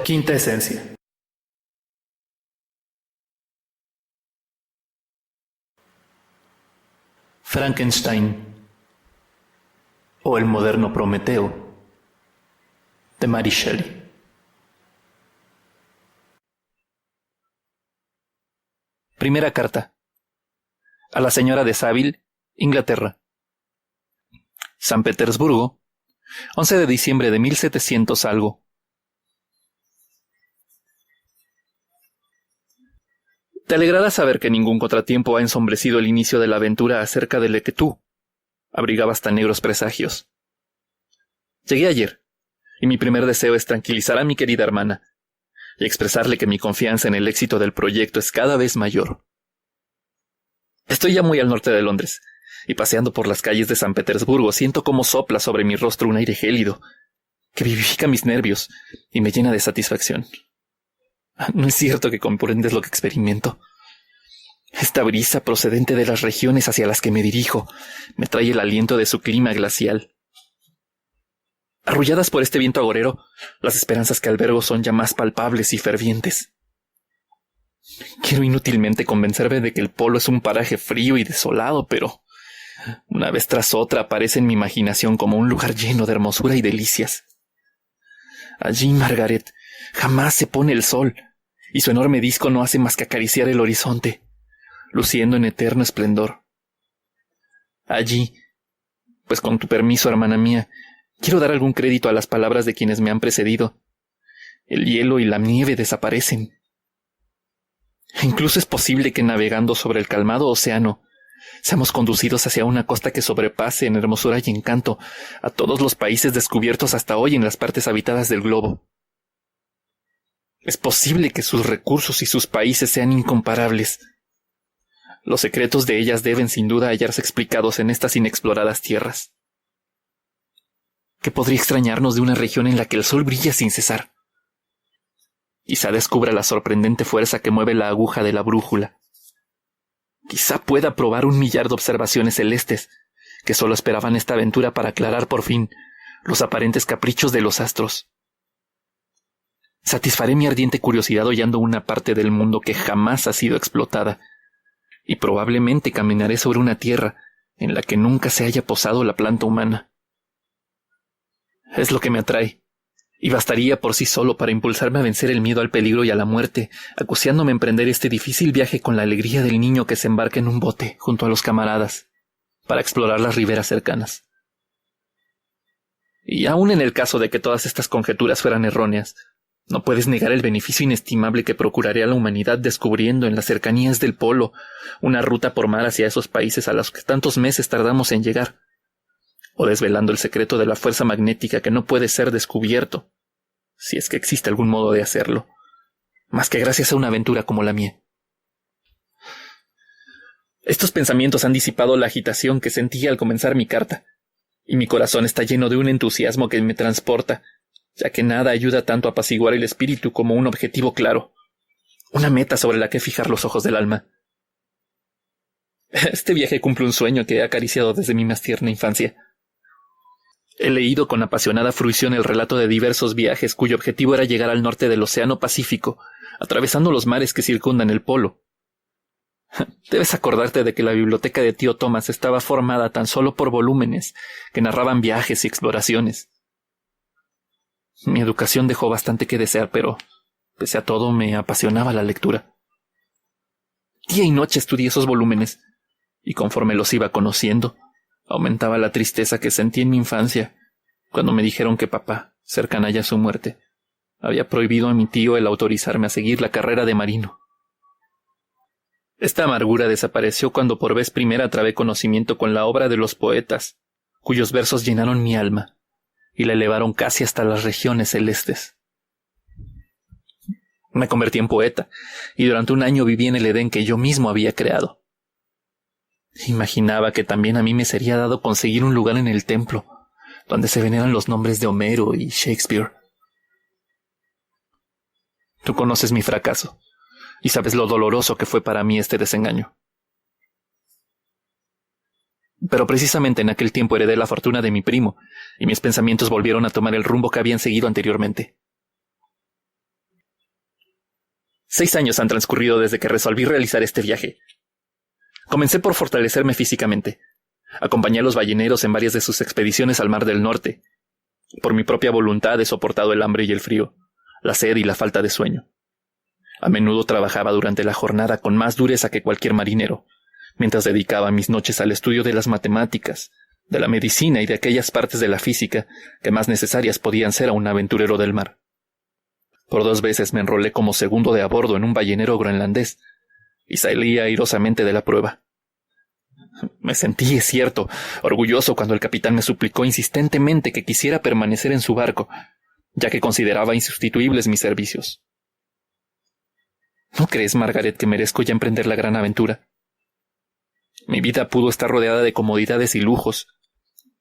Quinta esencia. Frankenstein o el moderno Prometeo de Mary Shelley. Primera carta a la señora de Saville, Inglaterra. San Petersburgo, 11 de diciembre de 1700 algo. Te alegrará saber que ningún contratiempo ha ensombrecido el inicio de la aventura acerca de la que tú abrigabas tan negros presagios. Llegué ayer, y mi primer deseo es tranquilizar a mi querida hermana y expresarle que mi confianza en el éxito del proyecto es cada vez mayor. Estoy ya muy al norte de Londres, y paseando por las calles de San Petersburgo siento cómo sopla sobre mi rostro un aire gélido, que vivifica mis nervios y me llena de satisfacción. No es cierto que comprendes lo que experimento. Esta brisa procedente de las regiones hacia las que me dirijo me trae el aliento de su clima glacial. Arrulladas por este viento agorero, las esperanzas que albergo son ya más palpables y fervientes. Quiero inútilmente convencerme de que el polo es un paraje frío y desolado, pero una vez tras otra aparece en mi imaginación como un lugar lleno de hermosura y delicias. Allí, Margaret, jamás se pone el sol, y su enorme disco no hace más que acariciar el horizonte, luciendo en eterno esplendor. Allí, pues con tu permiso, hermana mía, quiero dar algún crédito a las palabras de quienes me han precedido. El hielo y la nieve desaparecen. E incluso es posible que navegando sobre el calmado océano, seamos conducidos hacia una costa que sobrepase en hermosura y encanto a todos los países descubiertos hasta hoy en las partes habitadas del globo. Es posible que sus recursos y sus países sean incomparables. Los secretos de ellas deben sin duda hallarse explicados en estas inexploradas tierras. ¿Qué podría extrañarnos de una región en la que el sol brilla sin cesar? Quizá descubra la sorprendente fuerza que mueve la aguja de la brújula. Quizá pueda probar 1.000.000 de observaciones celestes que solo esperaban esta aventura para aclarar por fin los aparentes caprichos de los astros. Satisfaré mi ardiente curiosidad hollando una parte del mundo que jamás ha sido explotada, y probablemente caminaré sobre una tierra en la que nunca se haya posado la planta humana. Es lo que me atrae, y bastaría por sí solo para impulsarme a vencer el miedo al peligro y a la muerte, acuciándome a emprender este difícil viaje con la alegría del niño que se embarca en un bote junto a los camaradas, para explorar las riberas cercanas. Y aun en el caso de que todas estas conjeturas fueran erróneas, no puedes negar el beneficio inestimable que procuraré a la humanidad descubriendo en las cercanías del polo una ruta por mar hacia esos países a los que tantos meses tardamos en llegar, o desvelando el secreto de la fuerza magnética que no puede ser descubierto, si es que existe algún modo de hacerlo, más que gracias a una aventura como la mía. Estos pensamientos han disipado la agitación que sentí al comenzar mi carta, y mi corazón está lleno de un entusiasmo que me transporta, ya que nada ayuda tanto a apaciguar el espíritu como un objetivo claro, una meta sobre la que fijar los ojos del alma. Este viaje cumple un sueño que he acariciado desde mi más tierna infancia. He leído con apasionada fruición el relato de diversos viajes cuyo objetivo era llegar al norte del Océano Pacífico, atravesando los mares que circundan el polo. Debes acordarte de que la biblioteca de tío Thomas estaba formada tan solo por volúmenes que narraban viajes y exploraciones. Mi educación dejó bastante que desear, pero, pese a todo, me apasionaba la lectura. Día y noche estudié esos volúmenes, y conforme los iba conociendo, aumentaba la tristeza que sentí en mi infancia, cuando me dijeron que papá, cercana ya a su muerte, había prohibido a mi tío el autorizarme a seguir la carrera de marino. Esta amargura desapareció cuando por vez primera trabé conocimiento con la obra de los poetas, cuyos versos llenaron mi alma y la elevaron casi hasta las regiones celestes. Me convertí en poeta, y durante un año viví en el Edén que yo mismo había creado. Imaginaba que también a mí me sería dado conseguir un lugar en el templo, donde se veneran los nombres de Homero y Shakespeare. Tú conoces mi fracaso, y sabes lo doloroso que fue para mí este desengaño. Pero precisamente en aquel tiempo heredé la fortuna de mi primo, y mis pensamientos volvieron a tomar el rumbo que habían seguido anteriormente. 6 años han transcurrido desde que resolví realizar este viaje. Comencé por fortalecerme físicamente. Acompañé a los balleneros en varias de sus expediciones al Mar del Norte. Por mi propia voluntad he soportado el hambre y el frío, la sed y la falta de sueño. A menudo trabajaba durante la jornada con más dureza que cualquier marinero, mientras dedicaba mis noches al estudio de las matemáticas, de la medicina y de aquellas partes de la física que más necesarias podían ser a un aventurero del mar. Por 2 veces me enrolé como segundo de a bordo en un ballenero groenlandés, y salí airosamente de la prueba. Me sentí, es cierto, orgulloso cuando el capitán me suplicó insistentemente que quisiera permanecer en su barco, ya que consideraba insustituibles mis servicios. ¿No crees, Margaret, que merezco ya emprender la gran aventura? Mi vida pudo estar rodeada de comodidades y lujos,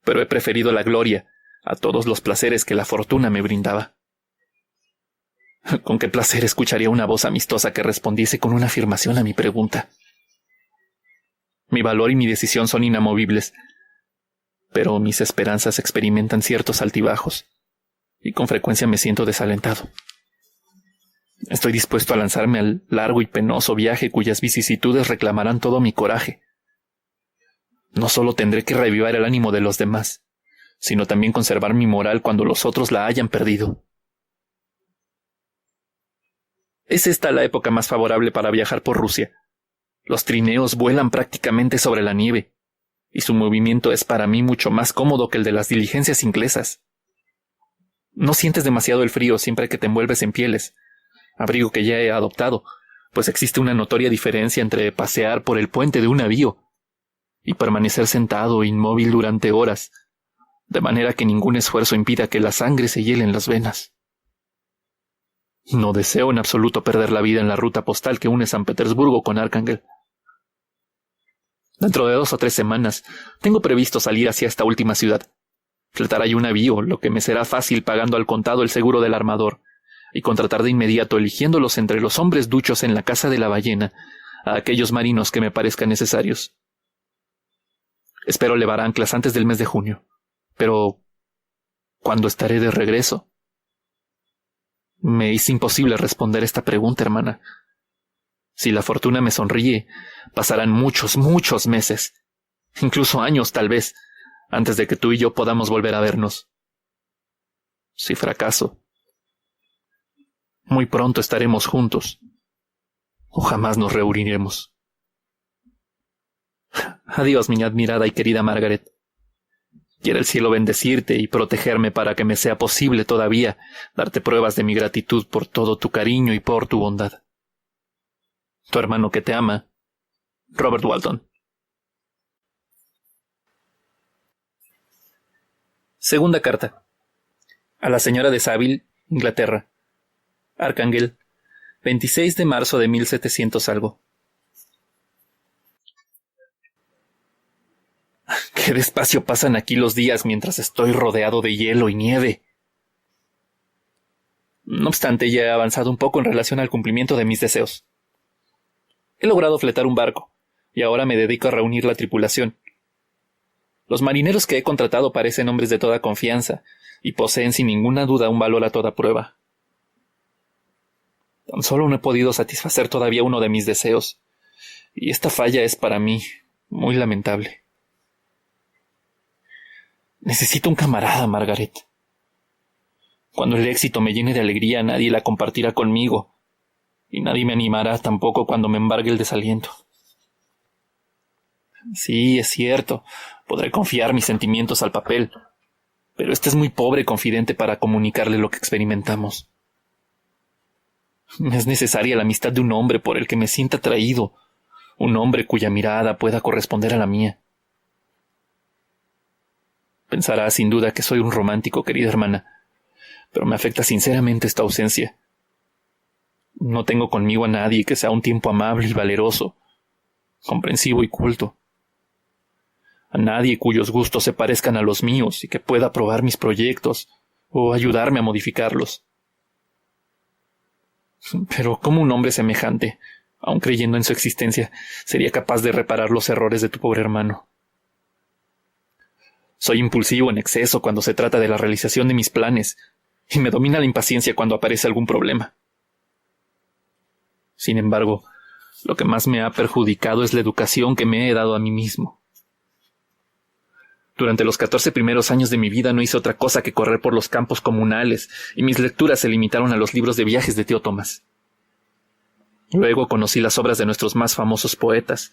pero he preferido la gloria a todos los placeres que la fortuna me brindaba. Con qué placer escucharía una voz amistosa que respondiese con una afirmación a mi pregunta. Mi valor y mi decisión son inamovibles, pero mis esperanzas experimentan ciertos altibajos, y con frecuencia me siento desalentado. Estoy dispuesto a lanzarme al largo y penoso viaje cuyas vicisitudes reclamarán todo mi coraje. No solo tendré que reavivar el ánimo de los demás, sino también conservar mi moral cuando los otros la hayan perdido. Es esta la época más favorable para viajar por Rusia. Los trineos vuelan prácticamente sobre la nieve, y su movimiento es para mí mucho más cómodo que el de las diligencias inglesas. No sientes demasiado el frío siempre que te envuelves en pieles, abrigo que ya he adoptado, pues existe una notoria diferencia entre pasear por el puente de un navío y permanecer sentado inmóvil durante horas, de manera que ningún esfuerzo impida que la sangre se hiele en las venas. No deseo en absoluto perder la vida en la ruta postal que une San Petersburgo con Arcángel. Dentro de 2 o 3 semanas tengo previsto salir hacia esta última ciudad. Fletar allí un navío, lo que me será fácil pagando al contado el seguro del armador, y contratar de inmediato, eligiéndolos entre los hombres duchos en la casa de la ballena, a aquellos marinos que me parezcan necesarios. Espero levar anclas antes del mes de junio, pero ¿cuándo estaré de regreso? Me es imposible responder esta pregunta, hermana. Si la fortuna me sonríe, pasarán muchos, muchos meses, incluso años tal vez, antes de que tú y yo podamos volver a vernos. Si fracaso, muy pronto estaremos juntos, o jamás nos reuniremos. Adiós, mi admirada y querida Margaret. Quiere el cielo bendecirte y protegerme para que me sea posible todavía darte pruebas de mi gratitud por todo tu cariño y por tu bondad. Tu hermano que te ama, Robert Walton. Segunda carta. A la señora de Saville, Inglaterra. Arcángel, 26 de marzo de 1700 algo. Qué despacio pasan aquí los días mientras estoy rodeado de hielo y nieve. No obstante, ya he avanzado un poco en relación al cumplimiento de mis deseos. He logrado fletar un barco, y ahora me dedico a reunir la tripulación. Los marineros que he contratado parecen hombres de toda confianza, y poseen sin ninguna duda un valor a toda prueba. Tan solo no he podido satisfacer todavía uno de mis deseos, y esta falla es para mí muy lamentable. Necesito un camarada, Margaret. Cuando el éxito me llene de alegría, nadie la compartirá conmigo, y nadie me animará tampoco cuando me embargue el desaliento. Sí, es cierto, podré confiar mis sentimientos al papel, pero este es muy pobre confidente para comunicarle lo que experimentamos. Me es necesaria la amistad de un hombre por el que me sienta atraído, un hombre cuya mirada pueda corresponder a la mía. Pensará sin duda que soy un romántico, querida hermana, pero me afecta sinceramente esta ausencia. No tengo conmigo a nadie que sea a un tiempo amable y valeroso, comprensivo y culto. A nadie cuyos gustos se parezcan a los míos y que pueda aprobar mis proyectos o ayudarme a modificarlos. Pero ¿cómo un hombre semejante, aun creyendo en su existencia, sería capaz de reparar los errores de tu pobre hermano? Soy impulsivo en exceso cuando se trata de la realización de mis planes, y me domina la impaciencia cuando aparece algún problema. Sin embargo, lo que más me ha perjudicado es la educación que me he dado a mí mismo. Durante los 14 primeros años de mi vida no hice otra cosa que correr por los campos comunales, y mis lecturas se limitaron a los libros de viajes de tío Tomás. Luego conocí las obras de nuestros más famosos poetas,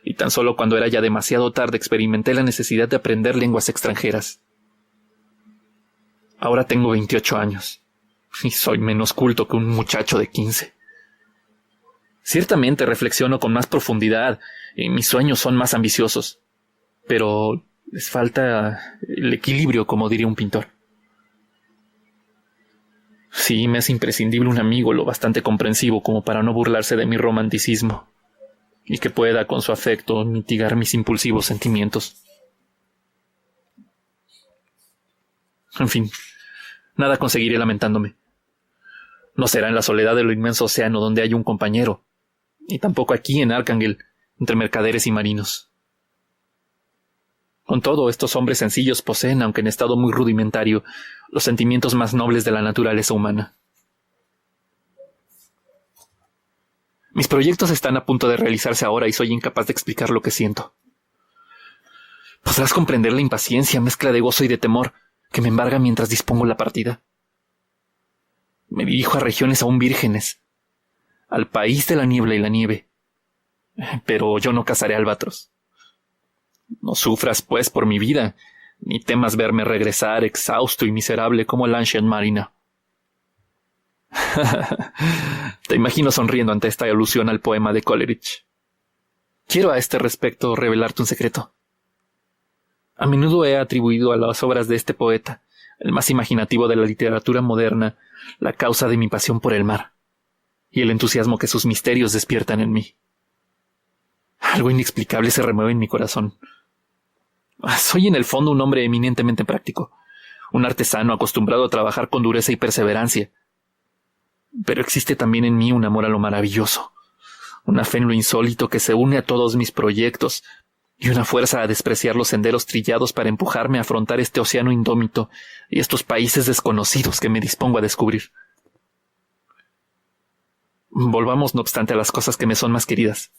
y tan solo cuando era ya demasiado tarde experimenté la necesidad de aprender lenguas extranjeras. Ahora tengo 28 años, y soy menos culto que un muchacho de 15. Ciertamente reflexiono con más profundidad, y mis sueños son más ambiciosos, pero les falta el equilibrio, como diría un pintor. Sí, me es imprescindible un amigo lo bastante comprensivo como para no burlarse de mi romanticismo, y que pueda, con su afecto, mitigar mis impulsivos sentimientos. En fin, nada conseguiré lamentándome. No será en la soledad del inmenso océano donde hay un compañero, y tampoco aquí en Arcángel, entre mercaderes y marinos. Con todo, estos hombres sencillos poseen, aunque en estado muy rudimentario, los sentimientos más nobles de la naturaleza humana. Mis proyectos están a punto de realizarse ahora y soy incapaz de explicar lo que siento. Podrás comprender la impaciencia, mezcla de gozo y de temor, que me embarga mientras dispongo la partida. Me dirijo a regiones aún vírgenes, al país de la niebla y la nieve. Pero yo no cazaré albatros. No sufras, pues, por mi vida, ni temas verme regresar exhausto y miserable como el Ancient Marina. Te imagino sonriendo ante esta alusión al poema de Coleridge. Quiero a este respecto revelarte un secreto. A menudo he atribuido a las obras de este poeta, el más imaginativo de la literatura moderna, la causa de mi pasión por el mar, y el entusiasmo que sus misterios despiertan en mí. Algo inexplicable se remueve en mi corazón. Soy en el fondo un hombre eminentemente práctico, un artesano acostumbrado a trabajar con dureza y perseverancia. Pero existe también en mí un amor a lo maravilloso, una fe en lo insólito que se une a todos mis proyectos, y una fuerza a despreciar los senderos trillados para empujarme a afrontar este océano indómito y estos países desconocidos que me dispongo a descubrir. Volvamos, no obstante, a las cosas que me son más queridas.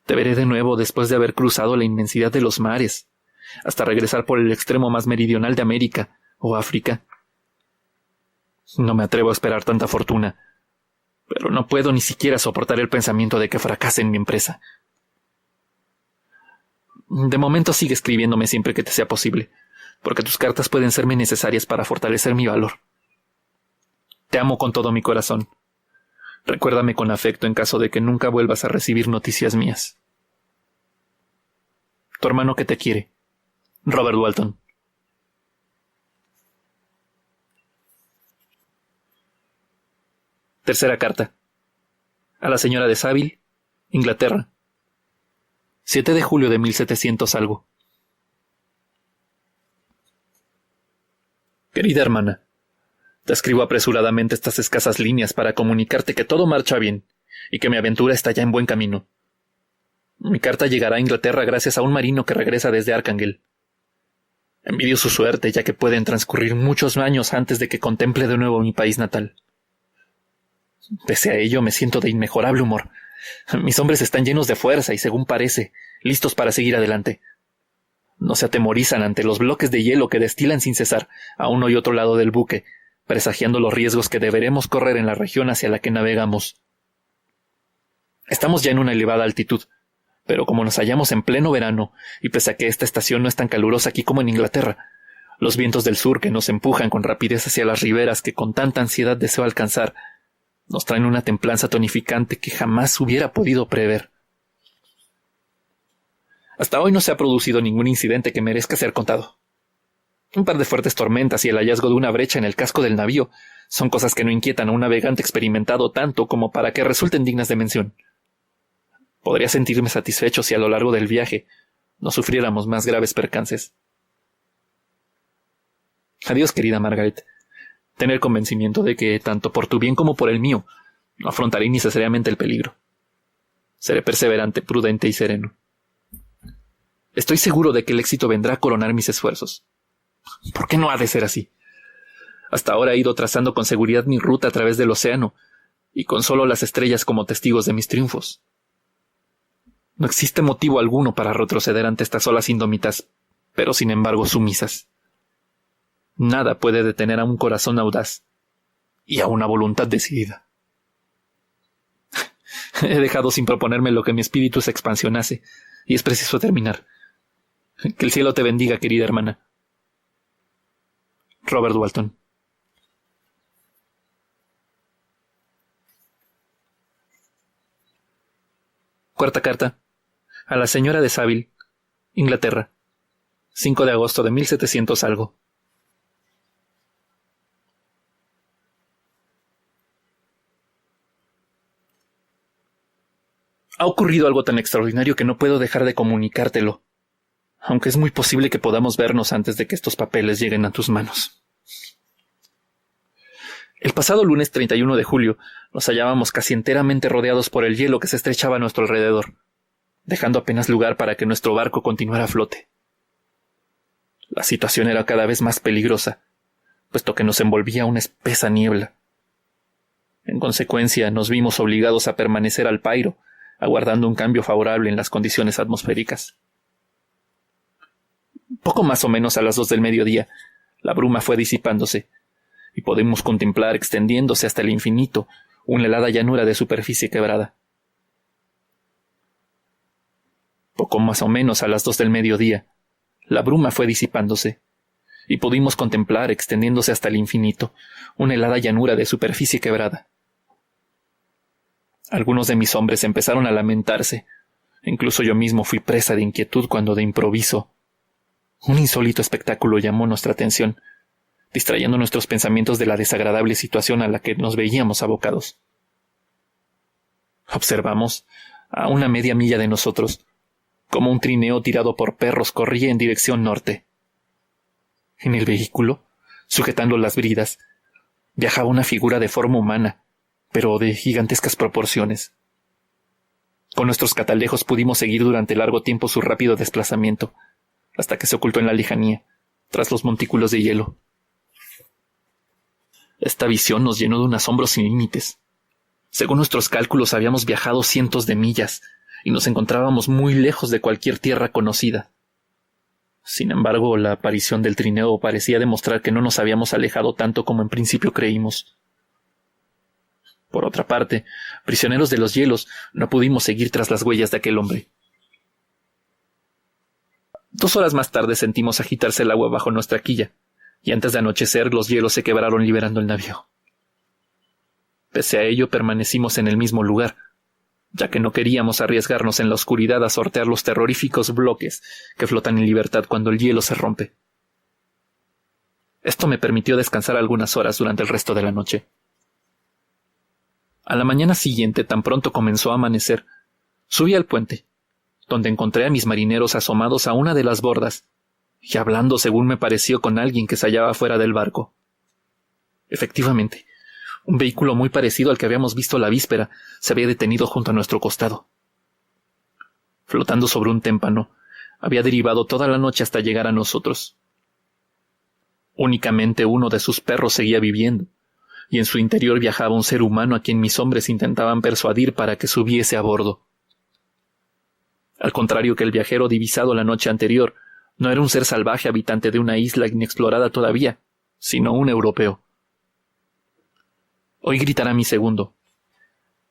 Te veré de nuevo después de haber cruzado la inmensidad de los mares, hasta regresar por el extremo más meridional de América o África. No me atrevo a esperar tanta fortuna, pero no puedo ni siquiera soportar el pensamiento de que fracase en mi empresa. De momento sigue escribiéndome siempre que te sea posible, porque tus cartas pueden serme necesarias para fortalecer mi valor. Te amo con todo mi corazón. Recuérdame con afecto en caso de que nunca vuelvas a recibir noticias mías. Tu hermano que te quiere, Robert Walton. Tercera carta. A la señora de Saville, Inglaterra. 7 de julio de 1700 algo. Querida hermana, te escribo apresuradamente estas escasas líneas para comunicarte que todo marcha bien y que mi aventura está ya en buen camino. Mi carta llegará a Inglaterra gracias a un marino que regresa desde Arcángel. Envidio su suerte, ya que pueden transcurrir muchos años antes de que contemple de nuevo mi país natal. Pese a ello, me siento de inmejorable humor. Mis hombres están llenos de fuerza y, según parece, listos para seguir adelante. No se atemorizan ante los bloques de hielo que destilan sin cesar a uno y otro lado del buque, presagiando los riesgos que deberemos correr en la región hacia la que navegamos. Estamos ya en una elevada altitud, pero como nos hallamos en pleno verano, y pese a que esta estación no es tan calurosa aquí como en Inglaterra, los vientos del sur que nos empujan con rapidez hacia las riberas que con tanta ansiedad deseo alcanzar, nos traen una templanza tonificante que jamás hubiera podido prever. Hasta hoy no se ha producido ningún incidente que merezca ser contado. Un par de fuertes tormentas y el hallazgo de una brecha en el casco del navío son cosas que no inquietan a un navegante experimentado tanto como para que resulten dignas de mención. Podría sentirme satisfecho si a lo largo del viaje no sufriéramos más graves percances. Adiós, querida Margaret. Ten el convencimiento de que, tanto por tu bien como por el mío, no afrontaré innecesariamente el peligro. Seré perseverante, prudente y sereno. Estoy seguro de que el éxito vendrá a coronar mis esfuerzos. ¿Por qué no ha de ser así? Hasta ahora he ido trazando con seguridad mi ruta a través del océano, y con solo las estrellas como testigos de mis triunfos. No existe motivo alguno para retroceder ante estas olas indómitas, pero sin embargo sumisas. Nada puede detener a un corazón audaz y a una voluntad decidida. He dejado sin proponerme lo que mi espíritu se expansionase, y es preciso terminar. Que el cielo te bendiga, querida hermana. Robert Walton. Cuarta carta. A la señora de Saville, Inglaterra. 5 de agosto de 1700 algo. Ha ocurrido algo tan extraordinario que no puedo dejar de comunicártelo, aunque es muy posible que podamos vernos antes de que estos papeles lleguen a tus manos. El pasado lunes 31 de julio nos hallábamos casi enteramente rodeados por el hielo que se estrechaba a nuestro alrededor, dejando apenas lugar para que nuestro barco continuara a flote. La situación era cada vez más peligrosa, puesto que nos envolvía una espesa niebla. En consecuencia, nos vimos obligados a permanecer al pairo, aguardando un cambio favorable en las condiciones atmosféricas. Poco más o menos a las 2 del mediodía, la bruma fue disipándose, y podemos contemplar extendiéndose hasta el infinito una helada llanura de superficie quebrada. Poco más o menos a las 2 del mediodía, la bruma fue disipándose, y pudimos contemplar extendiéndose hasta el infinito una helada llanura de superficie quebrada. Algunos de mis hombres empezaron a lamentarse. Incluso yo mismo fui presa de inquietud cuando de improviso un insólito espectáculo llamó nuestra atención, distrayendo nuestros pensamientos de la desagradable situación a la que nos veíamos abocados. Observamos, a una media milla de nosotros, cómo un trineo tirado por perros corría en dirección norte. En el vehículo, sujetando las bridas, viajaba una figura de forma humana, pero de gigantescas proporciones. Con nuestros catalejos pudimos seguir durante largo tiempo su rápido desplazamiento, hasta que se ocultó en la lejanía, tras los montículos de hielo. Esta visión nos llenó de un asombro sin límites. Según nuestros cálculos habíamos viajado cientos de millas, y nos encontrábamos muy lejos de cualquier tierra conocida. Sin embargo, la aparición del trineo parecía demostrar que no nos habíamos alejado tanto como en principio creímos. Por otra parte, prisioneros de los hielos, no pudimos seguir tras las huellas de aquel hombre. 2 horas más tarde sentimos agitarse el agua bajo nuestra quilla, y antes de anochecer los hielos se quebraron liberando el navío. Pese a ello permanecimos en el mismo lugar, ya que no queríamos arriesgarnos en la oscuridad a sortear los terroríficos bloques que flotan en libertad cuando el hielo se rompe. Esto me permitió descansar algunas horas durante el resto de la noche. A la mañana siguiente, tan pronto comenzó a amanecer, subí al puente, donde encontré a mis marineros asomados a una de las bordas y hablando, según me pareció, con alguien que se hallaba fuera del barco. Efectivamente, un vehículo muy parecido al que habíamos visto la víspera se había detenido junto a nuestro costado. Flotando sobre un témpano, había derivado toda la noche hasta llegar a nosotros. Únicamente uno de sus perros seguía viviendo, y en su interior viajaba un ser humano a quien mis hombres intentaban persuadir para que subiese a bordo. Al contrario que el viajero divisado la noche anterior, no era un ser salvaje habitante de una isla inexplorada todavía, sino un europeo. Hoy gritará mi segundo.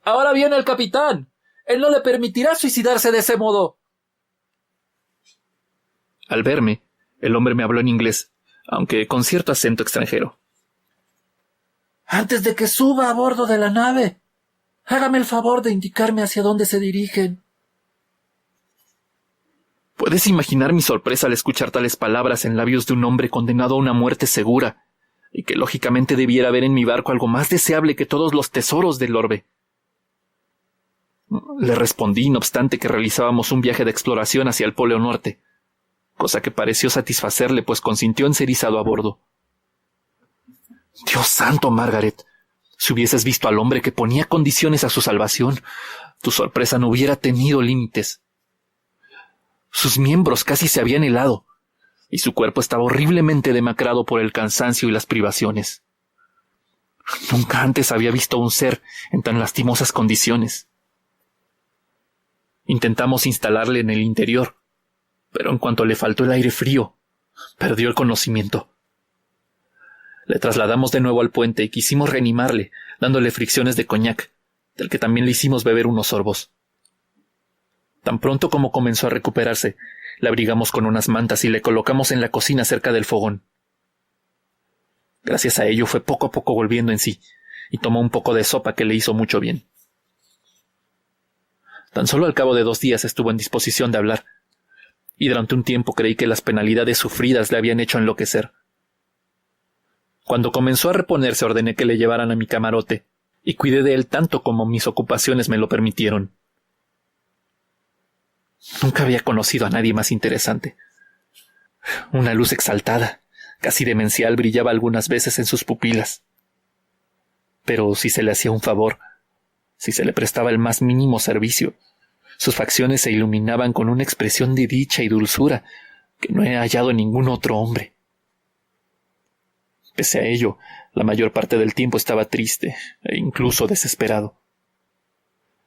¡Ahora viene el capitán! ¡Él no le permitirá suicidarse de ese modo! Al verme, el hombre me habló en inglés, aunque con cierto acento extranjero. Antes de que suba a bordo de la nave, hágame el favor de indicarme hacia dónde se dirigen. ¿Puedes imaginar mi sorpresa al escuchar tales palabras en labios de un hombre condenado a una muerte segura, y que lógicamente debiera ver en mi barco algo más deseable que todos los tesoros del orbe? Le respondí, no obstante, que realizábamos un viaje de exploración hacia el Polo Norte, cosa que pareció satisfacerle, pues consintió en ser izado a bordo. Dios santo, Margaret, si hubieses visto al hombre que ponía condiciones a su salvación, tu sorpresa no hubiera tenido límites. Sus miembros casi se habían helado, y su cuerpo estaba horriblemente demacrado por el cansancio y las privaciones. Nunca antes había visto a un ser en tan lastimosas condiciones. Intentamos instalarle en el interior, pero en cuanto le faltó el aire frío, perdió el conocimiento. Le trasladamos de nuevo al puente y quisimos reanimarle, dándole fricciones de coñac, del que también le hicimos beber unos sorbos. Tan pronto como comenzó a recuperarse, le abrigamos con unas mantas y le colocamos en la cocina cerca del fogón. Gracias a ello fue poco a poco volviendo en sí, y tomó un poco de sopa que le hizo mucho bien. Tan solo al cabo de 2 días estuvo en disposición de hablar, y durante un tiempo creí que las penalidades sufridas le habían hecho enloquecer. Cuando comenzó a reponerse ordené que le llevaran a mi camarote, y cuidé de él tanto como mis ocupaciones me lo permitieron. Nunca había conocido a nadie más interesante. Una luz exaltada, casi demencial, brillaba algunas veces en sus pupilas. Pero si se le hacía un favor, si se le prestaba el más mínimo servicio, sus facciones se iluminaban con una expresión de dicha y dulzura que no he hallado en ningún otro hombre. Pese a ello, la mayor parte del tiempo estaba triste e incluso desesperado.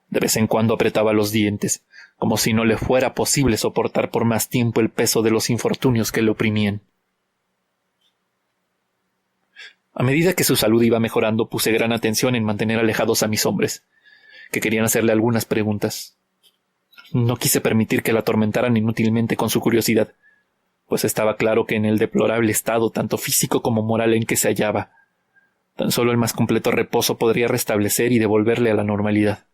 De vez en cuando apretaba los dientes, como si no le fuera posible soportar por más tiempo el peso de los infortunios que le oprimían. A medida que su salud iba mejorando, puse gran atención en mantener alejados a mis hombres, que querían hacerle algunas preguntas. No quise permitir que la atormentaran inútilmente con su curiosidad, pues estaba claro que en el deplorable estado, tanto físico como moral en que se hallaba, tan solo el más completo reposo podría restablecer y devolverle a la normalidad.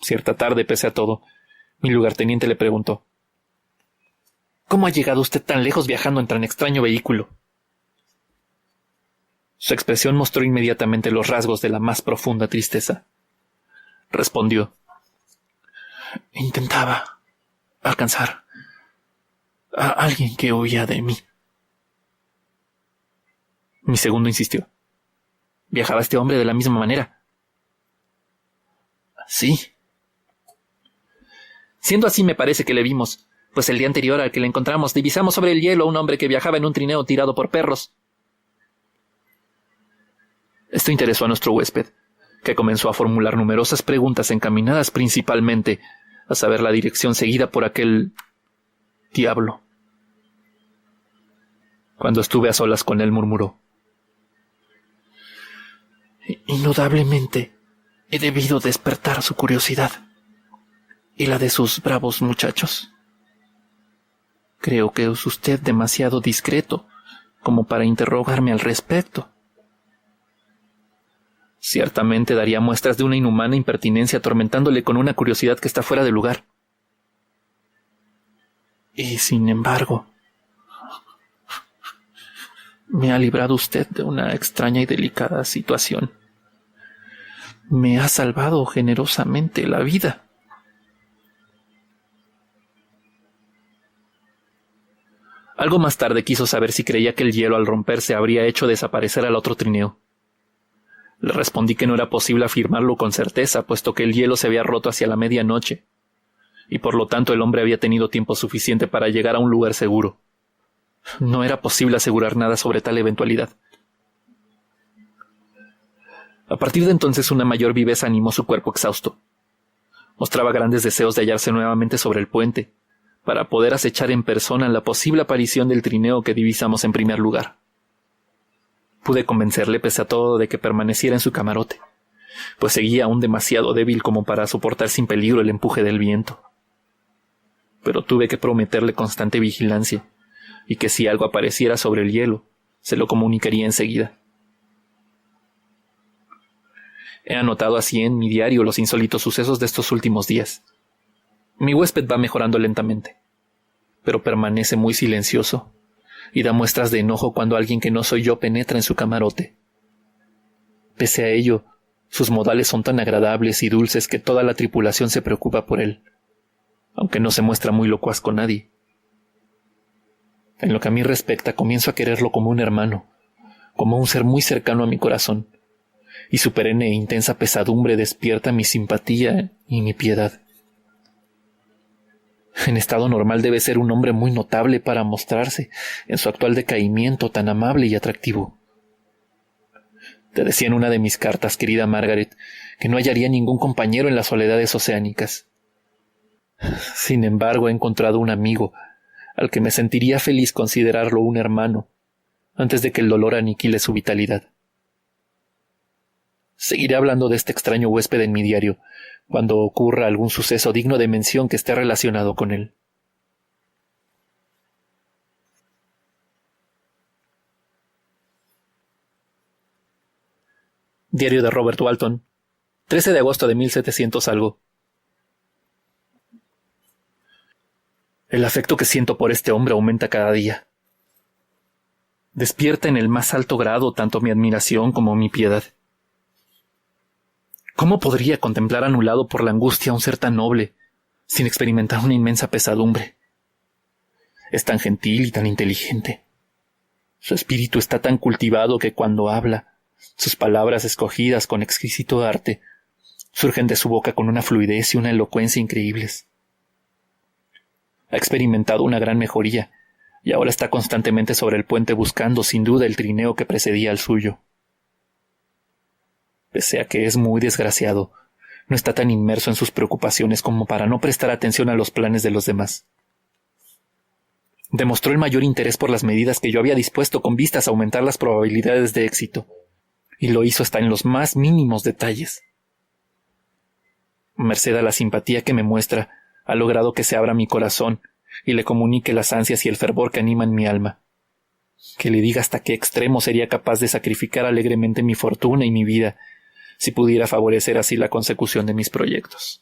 Cierta tarde, pese a todo, mi lugarteniente le preguntó: ¿Cómo ha llegado usted tan lejos viajando en tan extraño vehículo? Su expresión mostró inmediatamente los rasgos de la más profunda tristeza. Respondió: intentaba alcanzar a alguien que huía de mí. Mi segundo insistió: ¿viajaba este hombre de la misma manera? Sí. Siendo así, me parece que le vimos, pues el día anterior al que le encontramos divisamos sobre el hielo a un hombre que viajaba en un trineo tirado por perros. Esto interesó a nuestro huésped, que comenzó a formular numerosas preguntas encaminadas principalmente a saber la dirección seguida por aquel diablo. Cuando estuve a solas con él, murmuró: indudablemente he debido despertar su curiosidad y la de sus bravos muchachos. Creo que es usted demasiado discreto como para interrogarme al respecto. Ciertamente daría muestras de una inhumana impertinencia atormentándole con una curiosidad que está fuera de lugar. Y sin embargo, me ha librado usted de una extraña y delicada situación. Me ha salvado generosamente la vida. Algo más tarde quiso saber si creía que el hielo al romperse habría hecho desaparecer al otro trineo. Le respondí que no era posible afirmarlo con certeza, puesto que el hielo se había roto hacia la medianoche, y por lo tanto el hombre había tenido tiempo suficiente para llegar a un lugar seguro. No era posible asegurar nada sobre tal eventualidad. A partir de entonces una mayor viveza animó su cuerpo exhausto. Mostraba grandes deseos de hallarse nuevamente sobre el puente, para poder acechar en persona la posible aparición del trineo que divisamos en primer lugar. Pude convencerle pese a todo de que permaneciera en su camarote, pues seguía aún demasiado débil como para soportar sin peligro el empuje del viento. Pero tuve que prometerle constante vigilancia, y que si algo apareciera sobre el hielo, se lo comunicaría enseguida. He anotado así en mi diario los insólitos sucesos de estos últimos días. Mi huésped va mejorando lentamente, pero permanece muy silencioso y da muestras de enojo cuando alguien que no soy yo penetra en su camarote. Pese a ello, sus modales son tan agradables y dulces que toda la tripulación se preocupa por él, aunque no se muestra muy locuaz con nadie. En lo que a mí respecta, comienzo a quererlo como un hermano, como un ser muy cercano a mi corazón, y su perenne e intensa pesadumbre despierta mi simpatía y mi piedad. En estado normal debe ser un hombre muy notable para mostrarse, en su actual decaimiento, tan amable y atractivo. Te decía en una de mis cartas, querida Margaret, que no hallaría ningún compañero en las soledades oceánicas. Sin embargo, he encontrado un amigo, al que me sentiría feliz considerarlo un hermano, antes de que el dolor aniquile su vitalidad. Seguiré hablando de este extraño huésped en mi diario, cuando ocurra algún suceso digno de mención que esté relacionado con él. Diario de Robert Walton, 13 de agosto de 1700 algo. El afecto que siento por este hombre aumenta cada día. Despierta en el más alto grado tanto mi admiración como mi piedad. ¿Cómo podría contemplar anulado por la angustia a un ser tan noble, sin experimentar una inmensa pesadumbre? Es tan gentil y tan inteligente. Su espíritu está tan cultivado que cuando habla, sus palabras escogidas con exquisito arte surgen de su boca con una fluidez y una elocuencia increíbles. Ha experimentado una gran mejoría y ahora está constantemente sobre el puente buscando sin duda el trineo que precedía al suyo. Pese a que es muy desgraciado, no está tan inmerso en sus preocupaciones como para no prestar atención a los planes de los demás. Demostró el mayor interés por las medidas que yo había dispuesto con vistas a aumentar las probabilidades de éxito, y lo hizo hasta en los más mínimos detalles. Merced a la simpatía que me muestra, ha logrado que se abra mi corazón y le comunique las ansias y el fervor que animan mi alma. Que le diga hasta qué extremo sería capaz de sacrificar alegremente mi fortuna y mi vida, si pudiera favorecer así la consecución de mis proyectos.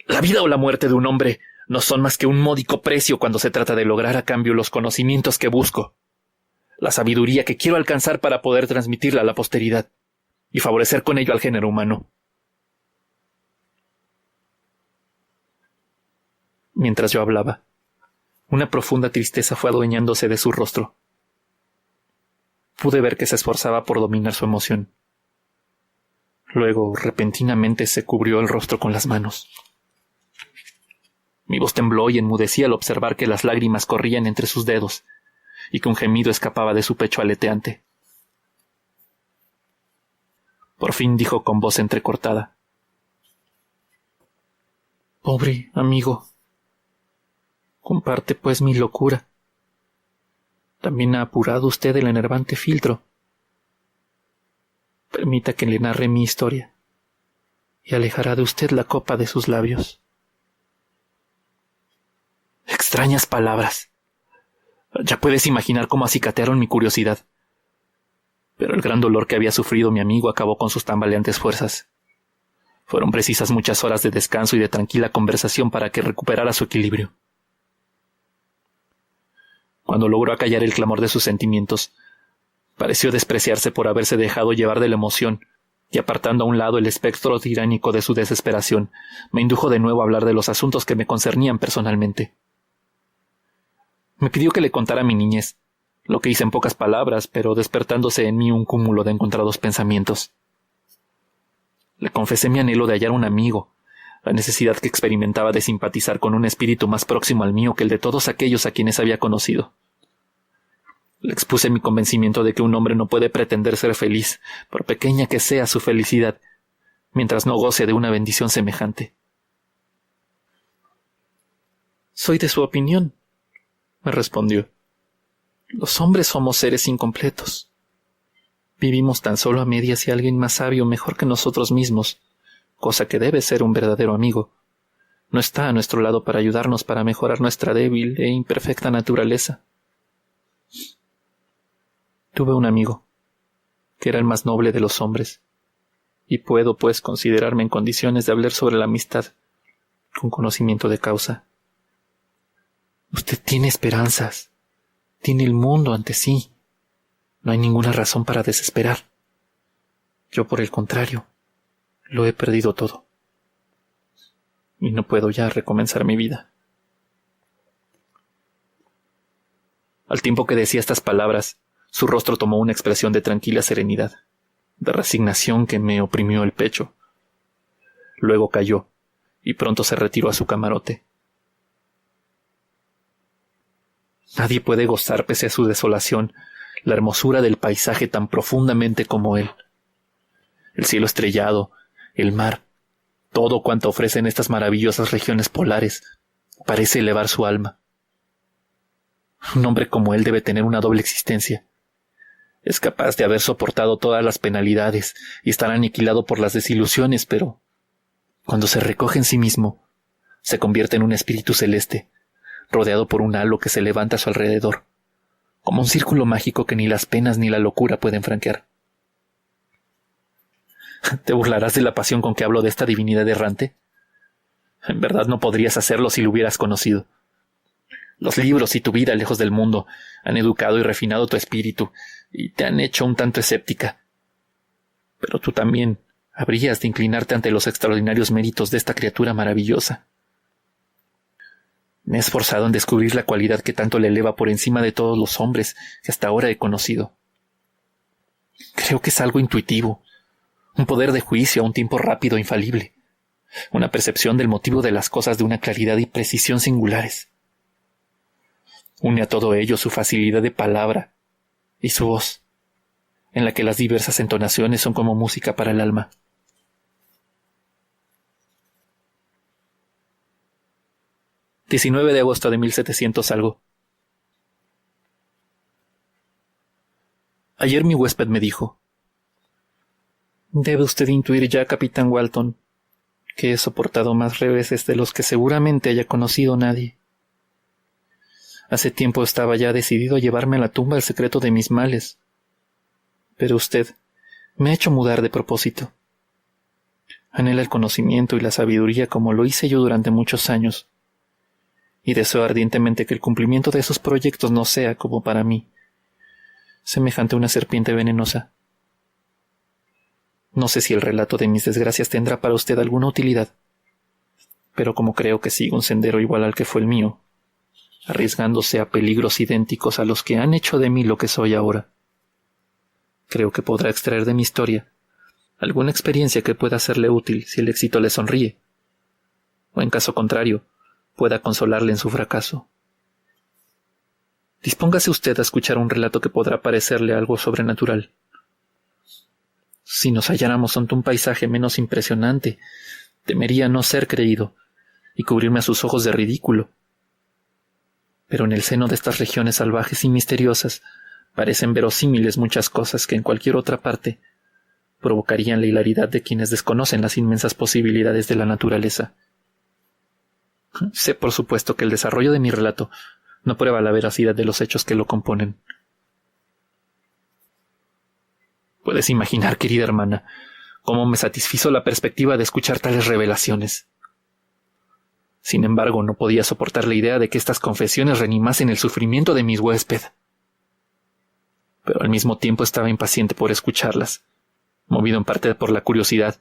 La vida o la muerte de un hombre no son más que un módico precio cuando se trata de lograr a cambio los conocimientos que busco, la sabiduría que quiero alcanzar para poder transmitirla a la posteridad y favorecer con ello al género humano. Mientras yo hablaba, una profunda tristeza fue adueñándose de su rostro. Pude ver que se esforzaba por dominar su emoción. Luego, repentinamente, se cubrió el rostro con las manos. Mi voz tembló y enmudecí al observar que las lágrimas corrían entre sus dedos y que un gemido escapaba de su pecho aleteante. Por fin dijo con voz entrecortada: «Pobre amigo, comparte pues mi locura. También ha apurado usted el enervante filtro. Permita que le narre mi historia, y alejará de usted la copa de sus labios». Extrañas palabras. Ya puedes imaginar cómo acicatearon mi curiosidad. Pero el gran dolor que había sufrido mi amigo acabó con sus tambaleantes fuerzas. Fueron precisas muchas horas de descanso y de tranquila conversación para que recuperara su equilibrio. Cuando logró acallar el clamor de sus sentimientos, pareció despreciarse por haberse dejado llevar de la emoción, y apartando a un lado el espectro tiránico de su desesperación, me indujo de nuevo a hablar de los asuntos que me concernían personalmente. Me pidió que le contara mi niñez, lo que hice en pocas palabras, pero despertándose en mí un cúmulo de encontrados pensamientos. Le confesé mi anhelo de hallar un amigo, la necesidad que experimentaba de simpatizar con un espíritu más próximo al mío que el de todos aquellos a quienes había conocido. Le expuse mi convencimiento de que un hombre no puede pretender ser feliz, por pequeña que sea su felicidad, mientras no goce de una bendición semejante. «Soy de su opinión», me respondió. «Los hombres somos seres incompletos. Vivimos tan solo a medias y alguien más sabio, mejor que nosotros mismos, cosa que debe ser un verdadero amigo, no está a nuestro lado para ayudarnos para mejorar nuestra débil e imperfecta naturaleza». Tuve un amigo, que era el más noble de los hombres, y puedo, pues, considerarme en condiciones de hablar sobre la amistad, con conocimiento de causa. Usted tiene esperanzas, tiene el mundo ante sí. No hay ninguna razón para desesperar. Yo, por el contrario, lo he perdido todo. Y no puedo ya recomenzar mi vida. Al tiempo que decía estas palabras, su rostro tomó una expresión de tranquila serenidad, de resignación que me oprimió el pecho. Luego cayó, y pronto se retiró a su camarote. Nadie puede gozar, pese a su desolación, la hermosura del paisaje tan profundamente como él. El cielo estrellado, el mar, todo cuanto ofrecen estas maravillosas regiones polares, parece elevar su alma. Un hombre como él debe tener una doble existencia. Es capaz de haber soportado todas las penalidades y estar aniquilado por las desilusiones, pero cuando se recoge en sí mismo, se convierte en un espíritu celeste, rodeado por un halo que se levanta a su alrededor, como un círculo mágico que ni las penas ni la locura pueden franquear. ¿Te burlarás de la pasión con que hablo de esta divinidad errante? En verdad no podrías hacerlo si lo hubieras conocido. Los libros y tu vida lejos del mundo han educado y refinado tu espíritu y te han hecho un tanto escéptica. Pero tú también habrías de inclinarte ante los extraordinarios méritos de esta criatura maravillosa. Me he esforzado en descubrir la cualidad que tanto le eleva por encima de todos los hombres que hasta ahora he conocido. Creo que es algo intuitivo, un poder de juicio a un tiempo rápido e infalible, una percepción del motivo de las cosas de una claridad y precisión singulares. Une a todo ello su facilidad de palabra y su voz, en la que las diversas entonaciones son como música para el alma. ...19 de agosto de 1700 algo. Ayer mi huésped me dijo: «Debe usted intuir ya, capitán Walton, que he soportado más reveses de los que seguramente haya conocido nadie. Hace tiempo estaba ya decidido a llevarme a la tumba el secreto de mis males. Pero usted me ha hecho mudar de propósito. Anhela el conocimiento y la sabiduría como lo hice yo durante muchos años, y deseo ardientemente que el cumplimiento de esos proyectos no sea, como para mí, semejante a una serpiente venenosa. No sé si el relato de mis desgracias tendrá para usted alguna utilidad, pero como creo que sigo un sendero igual al que fue el mío, arriesgándose a peligros idénticos a los que han hecho de mí lo que soy ahora, creo que podrá extraer de mi historia alguna experiencia que pueda serle útil si el éxito le sonríe, o en caso contrario, pueda consolarle en su fracaso. Dispóngase usted a escuchar un relato que podrá parecerle algo sobrenatural. Si nos halláramos ante un paisaje menos impresionante, temería no ser creído y cubrirme a sus ojos de ridículo. Pero en el seno de estas regiones salvajes y misteriosas parecen verosímiles muchas cosas que en cualquier otra parte provocarían la hilaridad de quienes desconocen las inmensas posibilidades de la naturaleza. Sé, por supuesto, que el desarrollo de mi relato no prueba la veracidad de los hechos que lo componen. Puedes imaginar, querida hermana, cómo me satisfizo la perspectiva de escuchar tales revelaciones. Sin embargo, no podía soportar la idea de que estas confesiones reanimasen el sufrimiento de mi huésped. Pero al mismo tiempo estaba impaciente por escucharlas, movido en parte por la curiosidad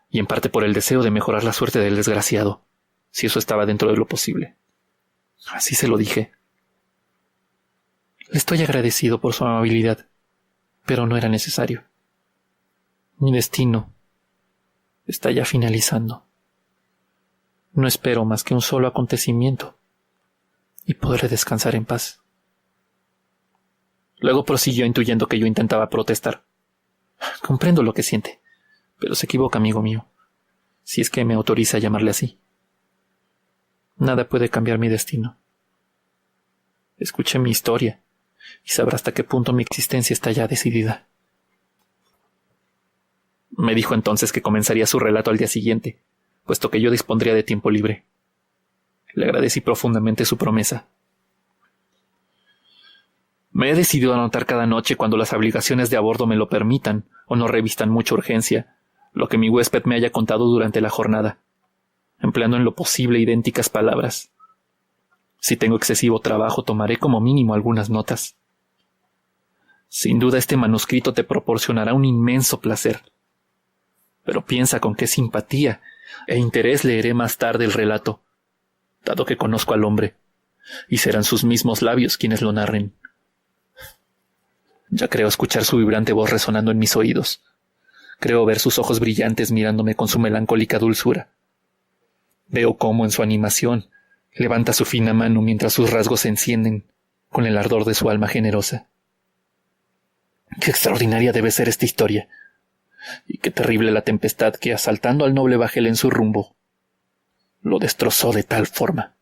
y en parte por el deseo de mejorar la suerte del desgraciado, si eso estaba dentro de lo posible. Así se lo dije. Le estoy agradecido por su amabilidad, pero no era necesario. Mi destino está ya finalizando. No espero más que un solo acontecimiento y podré descansar en paz. Luego prosiguió intuyendo que yo intentaba protestar. Comprendo lo que siente, pero se equivoca, amigo mío, si es que me autoriza a llamarle así. Nada puede cambiar mi destino. Escuche mi historia y sabrá hasta qué punto mi existencia está ya decidida. Me dijo entonces que comenzaría su relato al día siguiente, puesto que yo dispondría de tiempo libre. Le agradecí profundamente su promesa. Me he decidido a anotar cada noche, cuando las obligaciones de a bordo me lo permitan o no revistan mucha urgencia, lo que mi huésped me haya contado durante la jornada, empleando en lo posible idénticas palabras. Si tengo excesivo trabajo, tomaré como mínimo algunas notas. Sin duda este manuscrito te proporcionará un inmenso placer. Pero piensa con qué simpatía e interés leeré más tarde el relato, dado que conozco al hombre, y serán sus mismos labios quienes lo narren. Ya creo escuchar su vibrante voz resonando en mis oídos. Creo ver sus ojos brillantes mirándome con su melancólica dulzura. Veo cómo en su animación levanta su fina mano mientras sus rasgos se encienden con el ardor de su alma generosa. Qué extraordinaria debe ser esta historia. Y qué terrible la tempestad que, asaltando al noble bajel en su rumbo, lo destrozó de tal forma.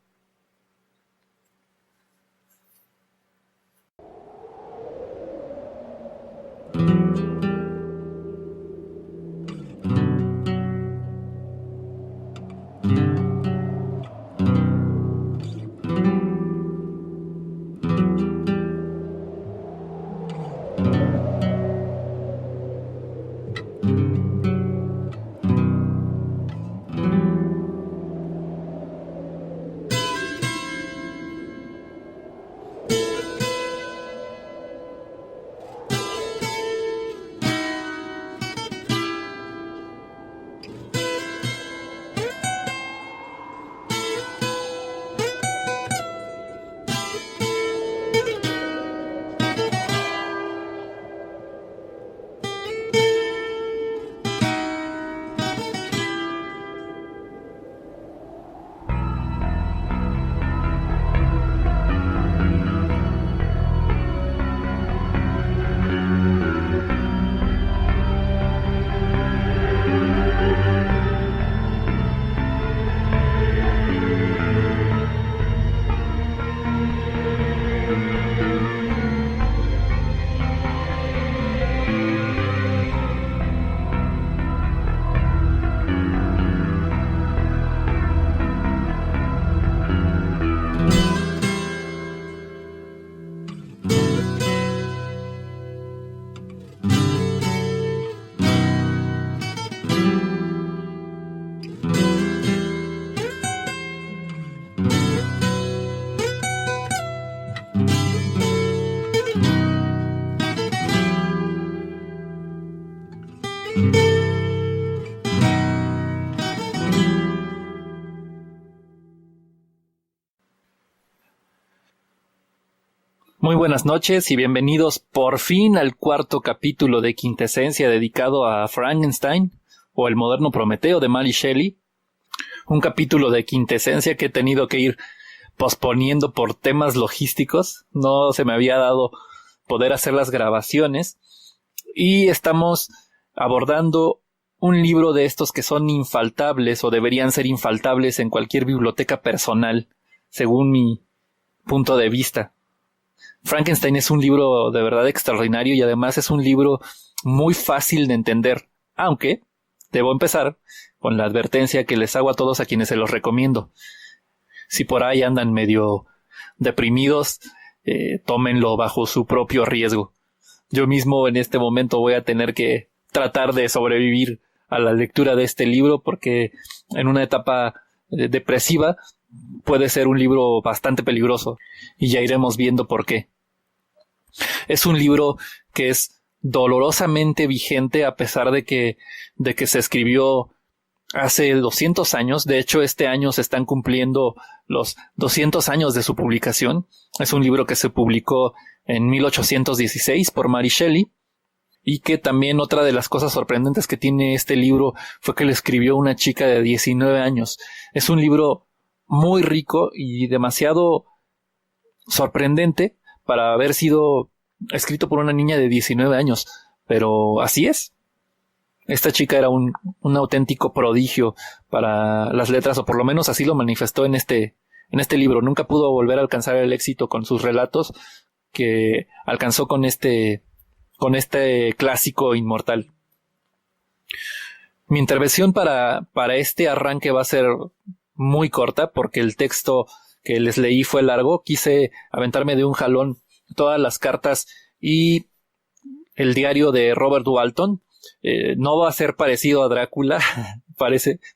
Muy buenas noches y bienvenidos por fin al cuarto capítulo de Quintesencia dedicado a Frankenstein o el moderno Prometeo de Mary Shelley. Un capítulo de Quintesencia que he tenido que ir posponiendo por temas logísticos. No se me había dado poder hacer las grabaciones y estamos abordando un libro de estos que son infaltables o deberían ser infaltables en cualquier biblioteca personal, según mi punto de vista. Frankenstein es un libro de verdad extraordinario y además es un libro muy fácil de entender, aunque debo empezar con la advertencia que les hago a todos a quienes se los recomiendo. Si por ahí andan medio deprimidos, tómenlo bajo su propio riesgo. Yo mismo en este momento voy a tener que tratar de sobrevivir a la lectura de este libro porque en una etapa depresiva puede ser un libro bastante peligroso y ya iremos viendo por qué. Es un libro que es dolorosamente vigente a pesar de que se escribió hace 200 años. De hecho, este año se están cumpliendo los 200 años de su publicación. Es un libro que se publicó en 1816 por Mary Shelley y que también otra de las cosas sorprendentes que tiene este libro fue que lo escribió una chica de 19 años. Es un libro muy rico y demasiado sorprendente para haber sido escrito por una niña de 19 años. Pero así es. Esta chica era un auténtico prodigio para las letras, o por lo menos así lo manifestó en este libro. Nunca pudo volver a alcanzar el éxito con sus relatos que alcanzó con este clásico inmortal. Mi intervención para este arranque va a ser muy corta porque el texto que les leí fue largo. Quise aventarme de un jalón todas las cartas y el diario de Robert Walton. No va a ser parecido a Drácula.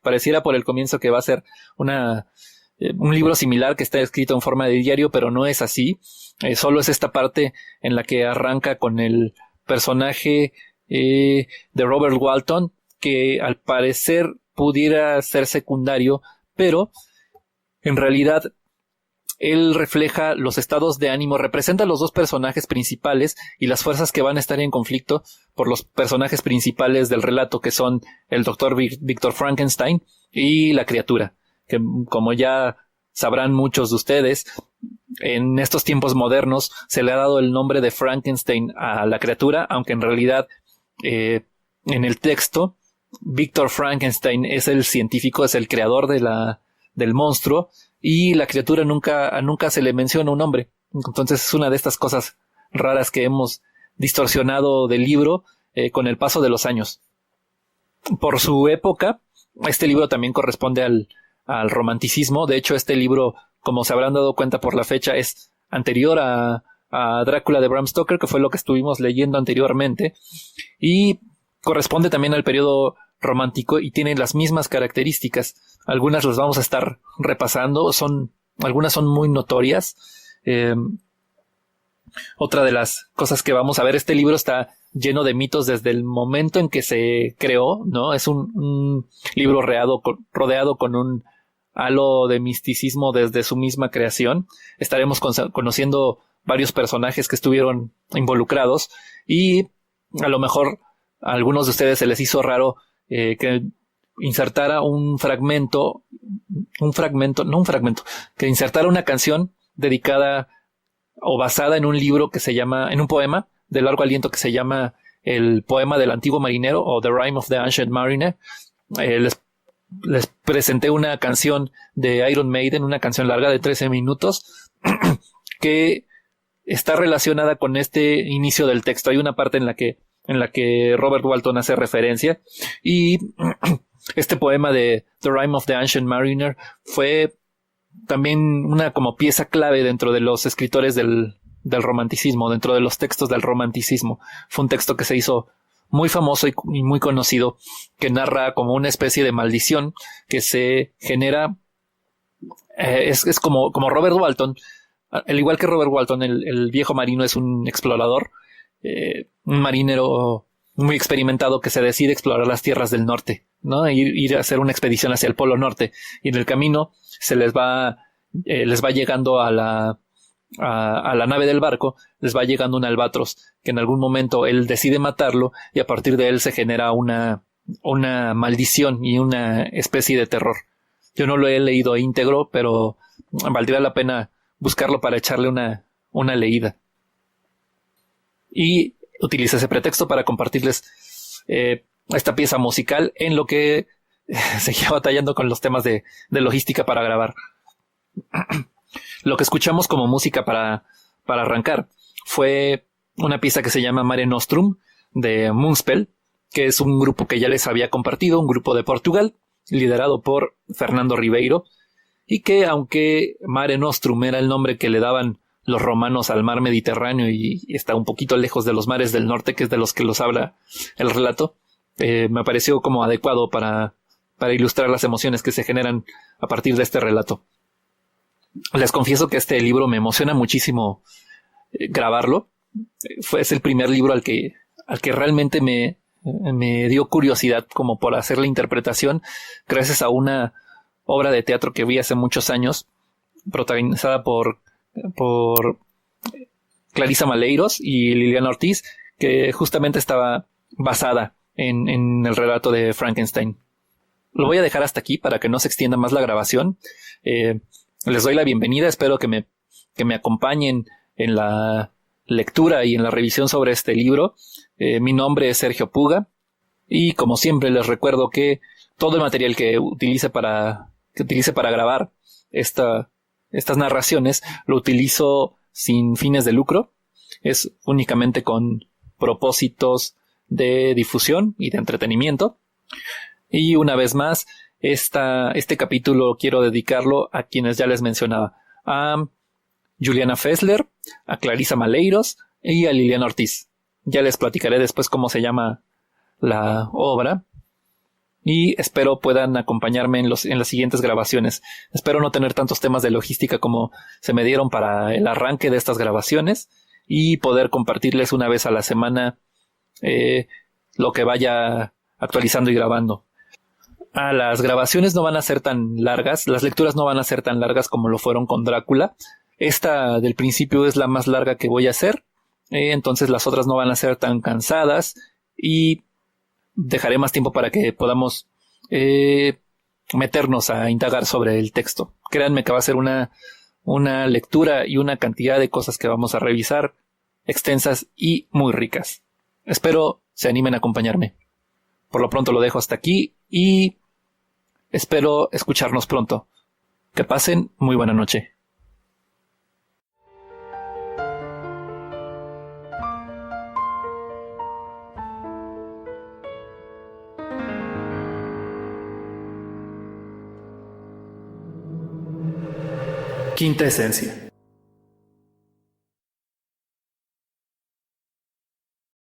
Pareciera por el comienzo que va a ser un libro similar que está escrito en forma de diario, pero no es así. Solo es esta parte en la que arranca con el personaje de Robert Walton, que al parecer pudiera ser secundario, pero en realidad él refleja los estados de ánimo, representa a los dos personajes principales y las fuerzas que van a estar en conflicto por los personajes principales del relato, que son el doctor Víctor Frankenstein y la criatura, que como ya sabrán muchos de ustedes, en estos tiempos modernos se le ha dado el nombre de Frankenstein a la criatura, aunque en realidad en el texto Victor Frankenstein es el científico, es el creador del monstruo, y la criatura nunca se le menciona un nombre. Entonces es una de estas cosas raras que hemos distorsionado del libro con el paso de los años. Por su época, este libro también corresponde al romanticismo. De hecho, este libro, como se habrán dado cuenta por la fecha, es anterior a Drácula de Bram Stoker, que fue lo que estuvimos leyendo anteriormente, y corresponde también al periodo romántico y tiene las mismas características. Algunas las vamos a estar repasando, algunas son muy notorias. Otra de las cosas que vamos a ver, este libro está lleno de mitos desde el momento en que se creó, ¿no? Es un libro rodeado con un halo de misticismo desde su misma creación. Estaremos conociendo varios personajes que estuvieron involucrados que a lo mejor a algunos de ustedes se les hizo raro que insertara que insertara una canción dedicada o basada en un libro en un poema de largo aliento que se llama El poema del antiguo marinero o The Rime of the Ancient Mariner. Les presenté una canción de Iron Maiden, una canción larga de 13 minutos que está relacionada con este inicio del texto. Hay una parte en la que Robert Walton hace referencia, y este poema de The Rime of the Ancient Mariner fue también una como pieza clave dentro de los escritores del romanticismo, dentro de los textos del romanticismo. Fue un texto que se hizo muy famoso y muy conocido, que narra como una especie de maldición que se genera. Es como Robert Walton, al igual que Robert Walton, el viejo marino es un explorador, un marinero muy experimentado que se decide explorar las tierras del norte, ¿no? Ir a hacer una expedición hacia el Polo Norte, y en el camino se les va llegando a la nave del barco, les va llegando un albatros que en algún momento él decide matarlo, y a partir de él se genera una maldición y una especie de terror. Yo no lo he leído íntegro, pero valdría la pena buscarlo para echarle una leída. Y utilizo ese pretexto para compartirles esta pieza musical en lo que seguía batallando con los temas de logística para grabar. Lo que escuchamos como música para arrancar fue una pieza que se llama Mare Nostrum de Moonspell, que es un grupo que ya les había compartido, un grupo de Portugal, liderado por Fernando Ribeiro, y que aunque Mare Nostrum era el nombre que le daban los romanos al mar Mediterráneo y está un poquito lejos de los mares del norte, que es de los que los habla el relato, me pareció como adecuado para ilustrar las emociones que se generan a partir de este relato. Les confieso que este libro me emociona muchísimo grabarlo. Es el primer libro al que realmente me dio curiosidad como por hacer la interpretación, gracias a una obra de teatro que vi hace muchos años, protagonizada por Clarissa Malleiros y Liliana Ortiz, que justamente estaba basada en el relato de Frankenstein. Lo voy a dejar hasta aquí para que no se extienda más la grabación. Les doy la bienvenida, espero que me acompañen en la lectura y en la revisión sobre este libro. Mi nombre es Sergio Puga, y como siempre les recuerdo que todo el material que utilice para grabar estas narraciones lo utilizo sin fines de lucro. Es únicamente con propósitos de difusión y de entretenimiento. Y una vez más, este capítulo quiero dedicarlo a quienes ya les mencionaba: a Juliana Fessler, a Clarissa Malleiros y a Liliana Ortiz. Ya les platicaré después cómo se llama la obra, y espero puedan acompañarme en las siguientes grabaciones. Espero no tener tantos temas de logística como se me dieron para el arranque de estas grabaciones, y poder compartirles una vez a la semana lo que vaya actualizando y grabando. Las grabaciones no van a ser tan largas, las lecturas no van a ser tan largas como lo fueron con Drácula. Esta del principio es la más larga que voy a hacer, entonces las otras no van a ser tan cansadas, y dejaré más tiempo para que podamos meternos a indagar sobre el texto. Créanme que va a ser una una lectura y una cantidad de cosas que vamos a revisar, extensas y muy ricas. Espero se animen a acompañarme. Por lo pronto lo dejo hasta aquí y espero escucharnos pronto. Que pasen muy buena noche. Quinta esencia.